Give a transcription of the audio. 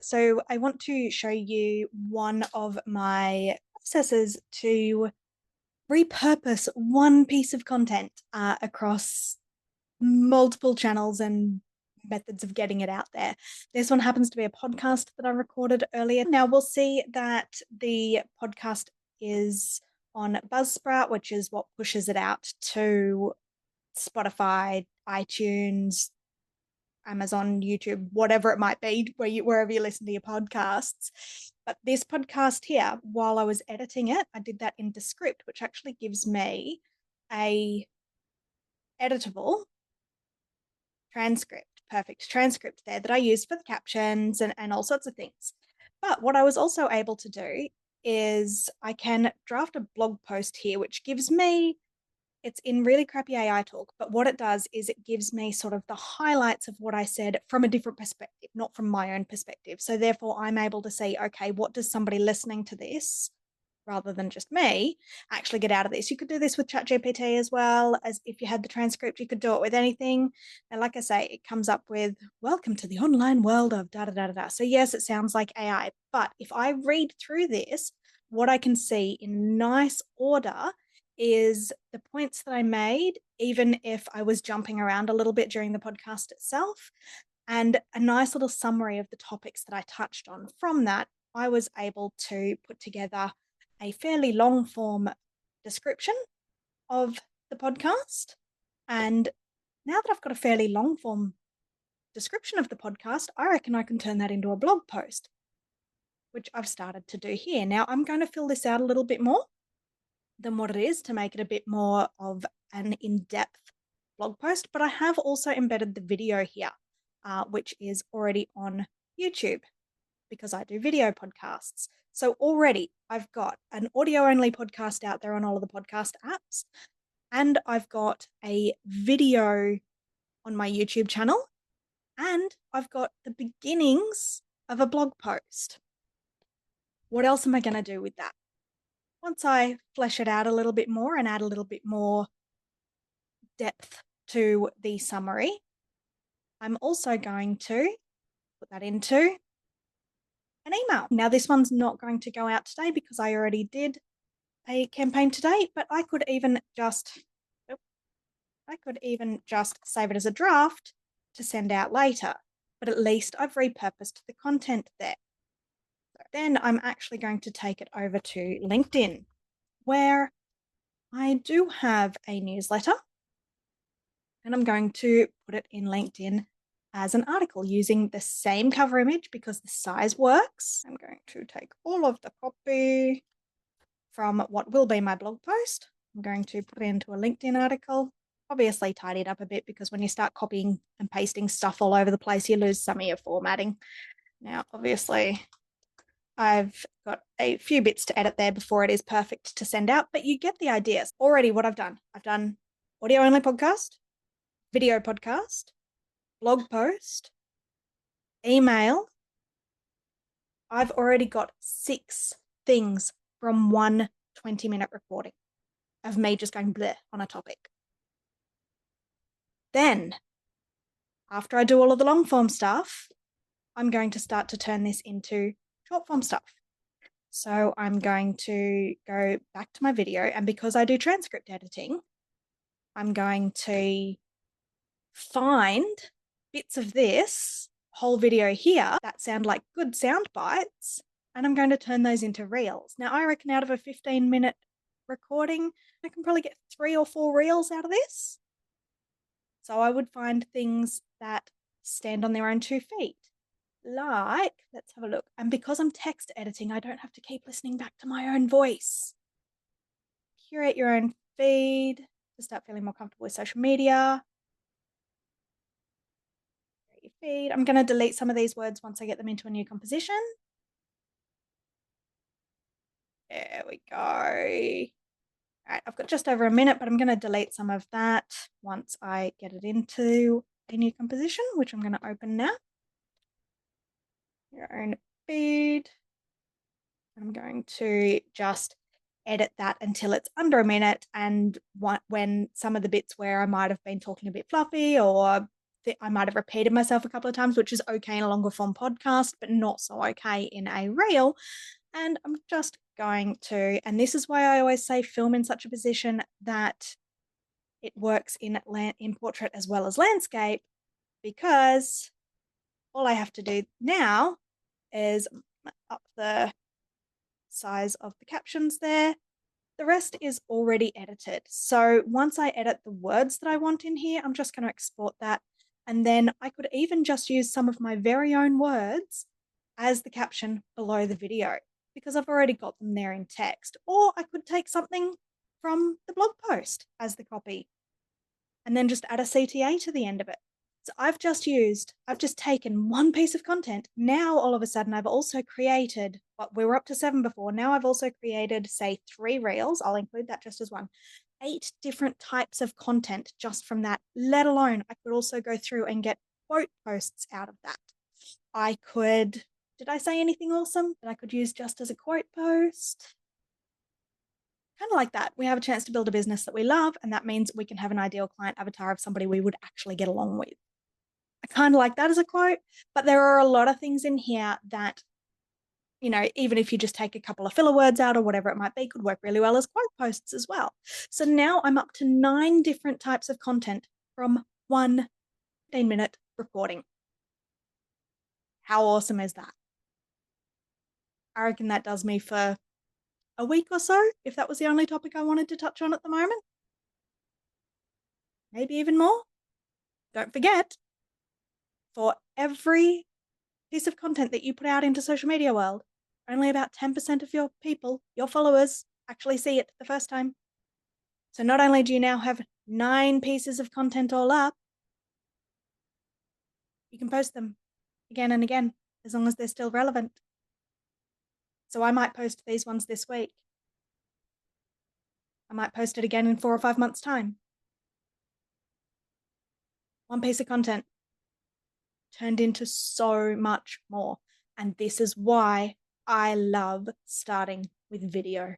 So I want to show you one of my processes to repurpose one piece of content across multiple channels and methods of getting it out there. This one happens to be a podcast that I recorded earlier. Now we'll see that the podcast is on Buzzsprout, which is what pushes it out to Spotify, iTunes, Amazon, YouTube, whatever it might be, wherever you listen to your podcasts. But this podcast here, while I was editing it, I did that in Descript, which actually gives me a editable transcript, perfect transcript there that I use for the captions and all sorts of things. But what I was also able to do is I can draft a blog post here, which gives me, it's in really crappy AI talk, but what it does is it gives me sort of the highlights of what I said from a different perspective, not from my own perspective. So therefore, I'm able to say, okay, what does somebody listening to this, rather than just me, actually get out of this? You could do this with ChatGPT as well. As if you had the transcript, you could do it with anything. And like I say, it comes up with, welcome to the online world of da da da da. So yes, it sounds like AI, but if I read through this, what I can see in nice order is the points that I made, even if I was jumping around a little bit during the podcast itself, and a nice little summary of the topics that I touched on. From that, I was able to put together a fairly long form description of the podcast. And now that I've got a fairly long form description of the podcast, I reckon I can turn that into a blog post, which I've started to do here. Now I'm going to fill this out a little bit more than what it is to make it a bit more of an in-depth blog post, but I have also embedded the video here, which is already on YouTube because I do video podcasts. So already I've got an audio-only podcast out there on all of the podcast apps, and I've got a video on my YouTube channel, and I've got the beginnings of a blog post. What else am I going to do with that? Once I flesh it out a little bit more and add a little bit more depth to the summary, I'm also going to put that into an email. Now, this one's not going to go out today because I already did a campaign today, but I could even just save it as a draft to send out later. But at least I've repurposed the content there. So then I'm actually going to take it over to LinkedIn, where I do have a newsletter, and I'm going to put it in LinkedIn as an article using the same cover image because the size works. I'm going to take all of the copy from what will be my blog post. I'm going to put it into a LinkedIn article, obviously tidy it up a bit because when you start copying and pasting stuff all over the place, you lose some of your formatting. Now, obviously, I've got a few bits to edit there before it is perfect to send out, but you get the idea. Already what I've done audio only podcast, video podcast, blog post, email. I've already got 6 things from one 20-minute recording of me just going bleh on a topic. Then, after I do all of the long form stuff, I'm going to start to turn this into short form stuff. So I'm going to go back to my video, and because I do transcript editing, I'm going to find bits of this whole video here that sound like good sound bites, and I'm going to turn those into reels. Now, I reckon out of a 15-minute recording, I can probably get 3 or 4 reels out of this. So I would find things that stand on their own 2 feet. Like, let's have a look. And because I'm text editing, I don't have to keep listening back to my own voice. Curate your own feed to start feeling more comfortable with social media. Curate your feed. I'm going to delete some of these words once I get them into a new composition. There we go. All right, I've got just over a minute, but I'm going to delete some of that once I get it into a new composition, which I'm going to open now. Your own feed. I'm going to just edit that until it's under a minute, and when some of the bits where I might have been talking a bit fluffy or I might have repeated myself a couple of times, which is okay in a longer form podcast, but not so okay in a reel. And I'm just going to, and this is why I always say film in such a position that it works in portrait as well as landscape, because all I have to do now is up the size of the captions there. The rest is already edited. So once I edit the words that I want in here, I'm just going to export that. And then I could even just use some of my very own words as the caption below the video, because I've already got them there in text. Or I could take something from the blog post as the copy and then just add a CTA to the end of it. So I've just taken one piece of content. Now, all of a sudden, I've also created, but we were up to 7 before. Now I've also created, say, 3 reels. I'll include that just as one. 8 different types of content just from that, let alone I could also go through and get quote posts out of that. I could, did I say anything awesome that I could use just as a quote post? Kind of like that. We have a chance to build a business that we love, and that means we can have an ideal client avatar of somebody we would actually get along with. I kind of like that as a quote, but there are a lot of things in here that, even if you just take a couple of filler words out or whatever it might be, could work really well as quote posts as well. So now I'm up to 9 different types of content from one 15-minute recording. How awesome is that? I reckon that does me for a week or so, if that was the only topic I wanted to touch on at the moment. Maybe even more. Don't forget, for every piece of content that you put out into social media world, only about 10% of your people, your followers, actually see it the first time. So not only do you now have 9 pieces of content all up, you can post them again and again, as long as they're still relevant. So I might post these ones this week. I might post it again in 4 or 5 months' time. One piece of content turned into so much more. And this is why I love starting with video.